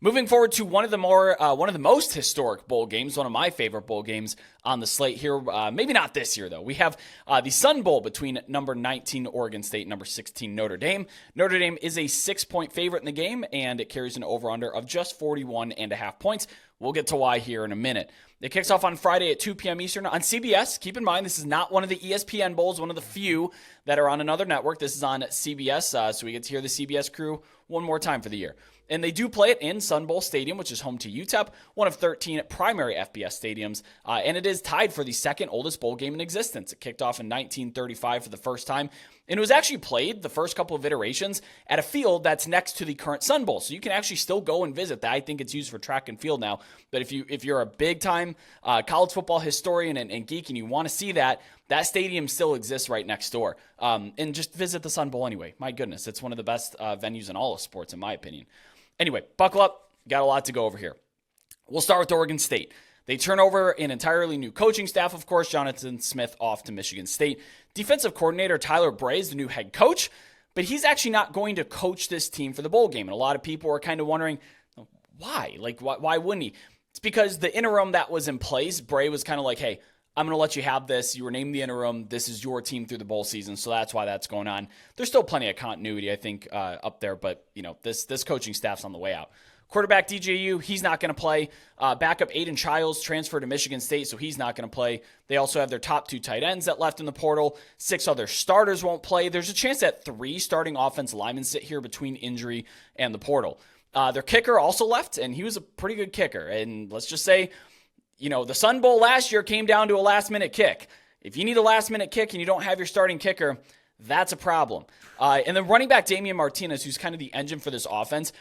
Moving forward to one of the most historic bowl games, one of my favorite bowl games on the slate here. Maybe not this year, though. We have the Sun Bowl between number 19 Oregon State and number 16 Notre Dame. Notre Dame is a 6-point favorite in the game, and it carries an over-under of just 41.5 points. We'll get to why here in a minute. It kicks off on Friday at 2 p.m. Eastern on CBS. Keep in mind, this is not one of the ESPN Bowls, one of the few that are on another network. This is on CBS, so we get to hear the CBS crew one more time for the year. And they do play it in Sun Bowl Stadium, which is home to UTEP, one of 13 primary FBS stadiums. And it is tied for the second oldest bowl game in existence. It kicked off in 1935 for the first time. And it was actually played, the first couple of iterations, at a field that's next to the current Sun Bowl. So you can actually still go and visit that. I think it's used for track and field now. But if you're a big-time college football historian and geek and you want to see that, that stadium still exists right next door. And just visit the Sun Bowl anyway. My goodness, it's one of the best venues in all of sports, in my opinion. Anyway, buckle up. Got a lot to go over here. We'll start with Oregon State. They turn over an entirely new coaching staff, of course. Jonathan Smith off to Michigan State. Defensive coordinator Tyler Bray is the new head coach, but he's actually not going to coach this team for the bowl game. And a lot of people are kind of wondering, why? Why wouldn't he? It's because the interim that was in place, Bray was kind of like, hey, I'm going to let you have this. You were named the interim. This is your team through the bowl season, so that's why that's going on. There's still plenty of continuity, I think, up there, but this coaching staff's on the way out. Quarterback DJU, he's not going to play. Backup Aiden Childs transferred to Michigan State, so he's not going to play. They also have their top 2 tight ends that left in the portal. 6 other starters won't play. There's a chance that 3 starting offensive linemen sit here between injury and the portal. Their kicker also left, and he was a pretty good kicker. And let's just say, the Sun Bowl last year came down to a last-minute kick. If you need a last-minute kick and you don't have your starting kicker, that's a problem. And then running back Damian Martinez, who's kind of the engine for this offense,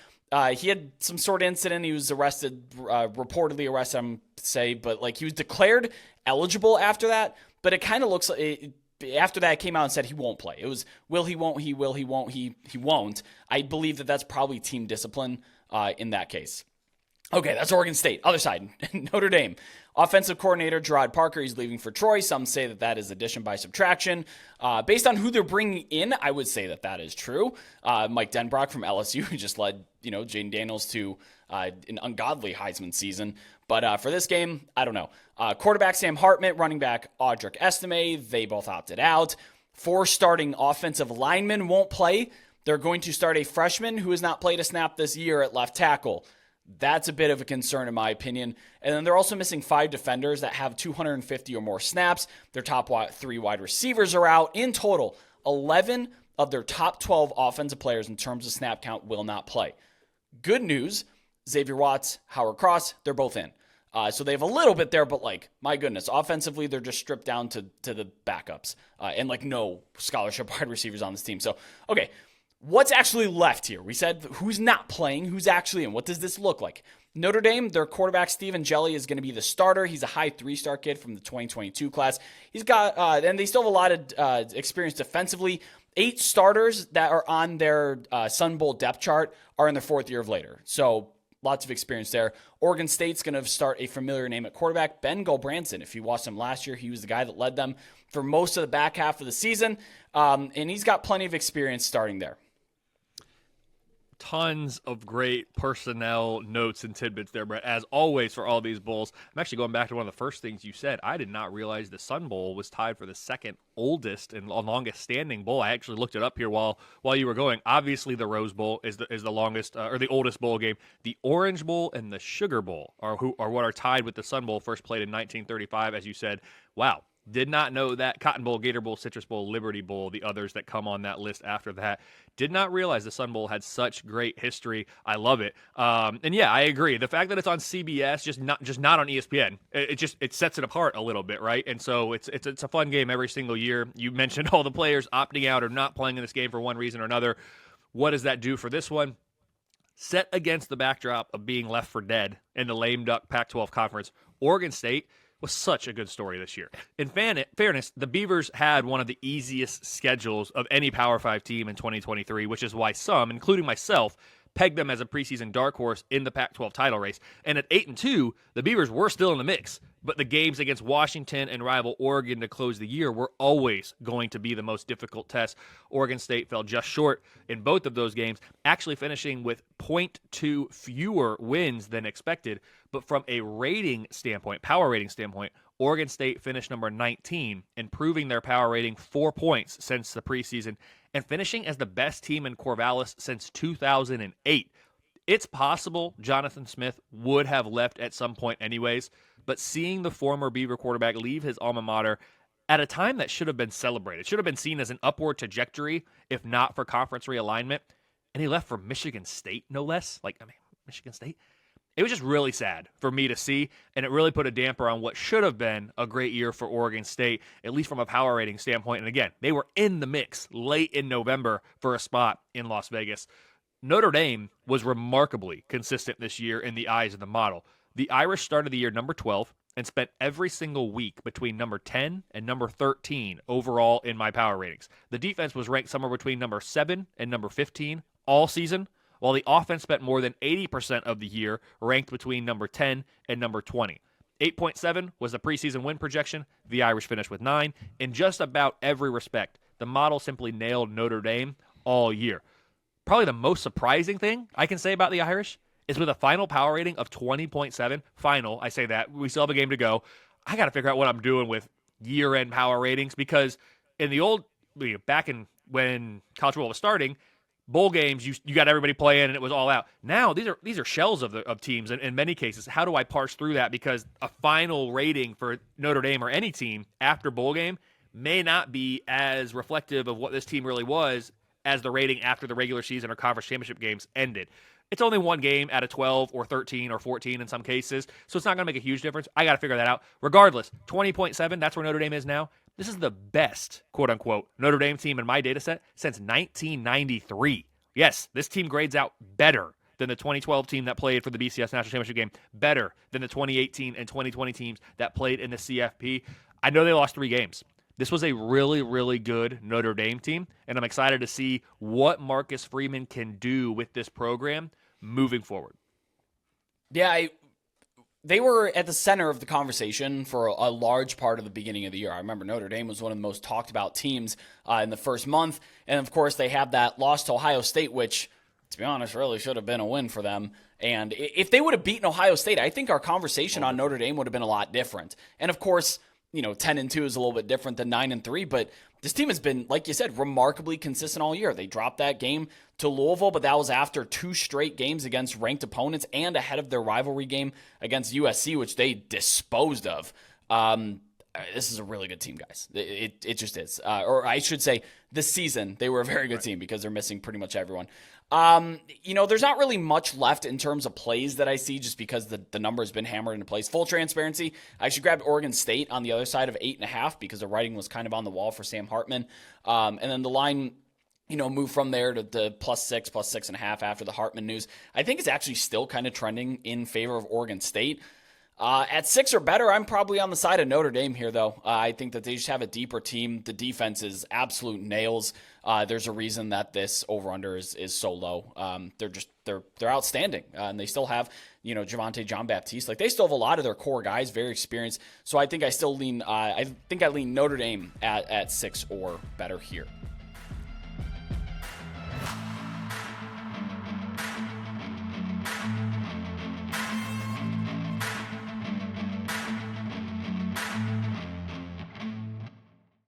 he had some sort of incident. He was arrested, reportedly arrested, I'm say, but he was declared eligible after that. But it kind of looks like after that came out and said he won't play. It was will he won't he will he won't he won't. I believe that's probably team discipline in that case. Okay, that's Oregon State. Other side, Notre Dame. Offensive coordinator Gerard Parker, he's leaving for Troy. Some say that is addition by subtraction. Based on who they're bringing in, I would say that is true. Mike Denbrock from LSU, who just led Jaden Daniels to an ungodly Heisman season. But for this game, I don't know. Quarterback Sam Hartman, running back Audric Estime, they both opted out. 4 starting offensive linemen won't play. They're going to start a freshman who has not played a snap this year at left tackle. That's a bit of a concern in my opinion. And then they're also missing 5 defenders that have 250 or more snaps. Their top 3 wide receivers are out. In total, 11 of their top 12 offensive players in terms of snap count will not play. Good news, Xavier Watts, Howard Cross, they're both in. So they have a little bit there, but my goodness, offensively, they're just stripped down to the backups and no scholarship wide receivers on this team. So, okay. What's actually left here? We said who's not playing, who's actually in. What does this look like? Notre Dame, their quarterback Stephen Jelly is going to be the starter. He's a high 3-star kid from the 2022 class. He's got, and they still have a lot of experience defensively. 8 starters that are on their Sun Bowl depth chart are in their 4th year of later. So lots of experience there. Oregon State's going to start a familiar name at quarterback, Ben Gulbranson. If you watched him last year, he was the guy that led them for most of the back half of the season. And he's got plenty of experience starting there. Tons of great personnel notes and tidbits there, Brett, as always for all these bowls. I'm actually going back to one of the first things you said. I did not realize the Sun Bowl was tied for the second oldest and longest standing bowl. I actually looked it up here while you were going. Obviously, the Rose Bowl is the longest or the oldest bowl game. The Orange Bowl and the Sugar Bowl are what are tied with the Sun Bowl, first played in 1935, as you said. Wow. Did not know that. Cotton Bowl, Gator Bowl, Citrus Bowl, Liberty Bowl, the others that come on that list after that. Did not realize the Sun Bowl had such great history. I love it. And yeah, I agree. The fact that it's on CBS, just not on ESPN, it sets it apart a little bit, right? And so it's a fun game every single year. You mentioned all the players opting out or not playing in this game for one reason or another. What does that do for this one? Set against the backdrop of being left for dead in the lame duck Pac-12 conference, Oregon State was such a good story this year. In fairness, the Beavers had one of the easiest schedules of any Power 5 team in 2023, which is why some, including myself, pegged them as a preseason dark horse in the Pac-12 title race. And at 8-2, the Beavers were still in the mix. But the games against Washington and rival Oregon to close the year were always going to be the most difficult test. Oregon State fell just short in both of those games, actually finishing with 0.2 fewer wins than expected. But from a rating standpoint, power rating standpoint, Oregon State finished number 19, improving their power rating 4 points since the preseason and finishing as the best team in Corvallis since 2008. It's possible Jonathan Smith would have left at some point anyways, but seeing the former Beaver quarterback leave his alma mater at a time that should have been celebrated, should have been seen as an upward trajectory, if not for conference realignment, and he left for Michigan State, no less. Michigan State? It was just really sad for me to see, and it really put a damper on what should have been a great year for Oregon State, at least from a power rating standpoint. And again, they were in the mix late in November for a spot in Las Vegas. Notre Dame was remarkably consistent this year in the eyes of the model. The Irish started the year number 12 and spent every single week between number 10 and number 13 overall in my power ratings. The defense was ranked somewhere between number 7 and number 15 all season, while the offense spent more than 80% of the year ranked between number 10 and number 20. 8.7 was the preseason win projection. The Irish finished with 9. In just about every respect, the model simply nailed Notre Dame all year. Probably the most surprising thing I can say about the Irish is with a final power rating of 20.7. Final, I say that. We still have a game to go. I got to figure out what I'm doing with year-end power ratings because in the old, back in when college football was starting, bowl games, you got everybody playing and it was all out. Now these are shells of teams in many cases. How do I parse through that? Because a final rating for Notre Dame or any team after bowl game may not be as reflective of what this team really was as the rating after the regular season or conference championship games ended. It's only one game out of 12 or 13 or 14 in some cases, so it's not going to make a huge difference. I got to figure that out. Regardless, 20.7, that's where Notre Dame is now. This is the best, quote-unquote, Notre Dame team in my data set since 1993. Yes, this team grades out better than the 2012 team that played for the BCS National Championship game, better than the 2018 and 2020 teams that played in the CFP. I know they lost 3 games. This was a really, really good Notre Dame team, and I'm excited to see what Marcus Freeman can do with this program moving forward. Yeah, they were at the center of the conversation for a large part of the beginning of the year. I remember Notre Dame was one of the most talked about teams in the first month. And, of course, they had that loss to Ohio State, which, to be honest, really should have been a win for them. And if they would have beaten Ohio State, I think our conversation on Notre Dame would have been a lot different. And, of course, 10-2 is a little bit different than 9-3, but this team has been, like you said, remarkably consistent all year. They dropped that game to Louisville, but that was after 2 straight games against ranked opponents and ahead of their rivalry game against USC, which they disposed of. This is a really good team, guys. It just is. Or I should say, this season, they were a very good team because they're missing pretty much everyone. There's not really much left in terms of plays that I see just because the number has been hammered into place. Full transparency, I actually grabbed Oregon State on the other side of 8.5 because the writing was kind of on the wall for Sam Hartman. And then the line, moved from there to the +6, +6.5 after the Hartman news. I think it's actually still kind of trending in favor of Oregon State. At 6 or better, I'm probably on the side of Notre Dame here, though. I think that they just have a deeper team. The defense is absolute nails. There's a reason that this over/under is so low. They're outstanding, and they still have Javonte Jean-Baptiste. Like they still have a lot of their core guys, very experienced. So I think I still lean. I lean Notre Dame at 6 or better here.